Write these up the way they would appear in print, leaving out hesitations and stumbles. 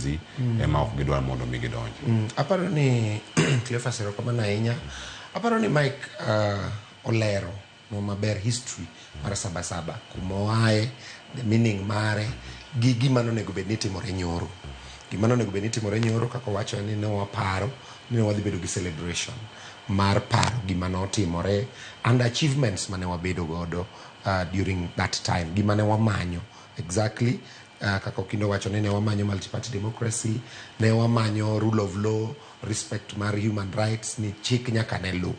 Z ema ok gidwar mondo mi gidonji. Aparo ni Cleophas erokamano ahinya. Aparo ni Mike olero no maber history mar Saba kuma oaye, the meaning mare gi gima nonego bed ni timore nyoro. Gima nonego bed ni timore nyoro kaka wacho ni ne waparo ni wadhi bedo gi celebration mar paro gima notimore and achievements mane wabedo godo during that time. Gima ne wamanyo exactly kaka Okindo wacho ni ne wamanyo multi-party democracy, ne wamanyo rule of law, respect mar human rights, ni chik nyaka ne lu.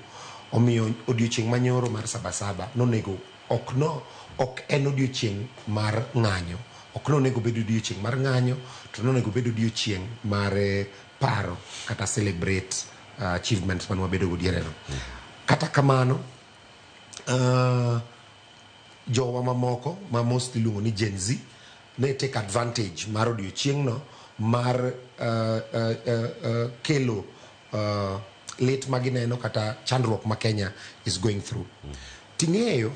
Omiyo odiochieng' manyoro mar Saba nonego ok en odiochieng' mar ng'anyo, ok nonego bedo odiochieng' mar ng'anyo, to nonego bedo odiochieng' mar paro kata celebrate achievements man wabedo go diere no. Kata kamano jowa mamoko ma most iluongo ni Gen Z ne take advantage mar odiochieng' no mar kelo lit magineno kata chandruok ma Kenya is going through. Ting'eyo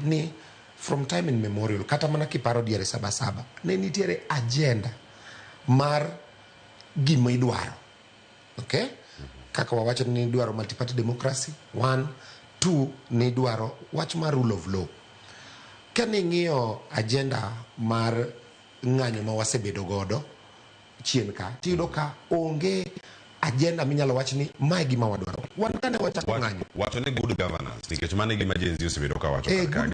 ni from time immemorial kata mana kiparo diere Saba ne nitiere agenda mar gima idwaro. Okay? Kaka wawacho ni idwaro multi-party democracy, 1, 2 ni idwaro wach mar rule of law. Kani ng'iyo agenda mar ng'anyo ma wasebedo godo chien ka, tiyudo ka onge agenda minyalo wach ni mae gima wadwaro. Wan kane wachako ng'anyo. Wacho ni good governance, nikech mane gima Gen Z osebedo ka wacho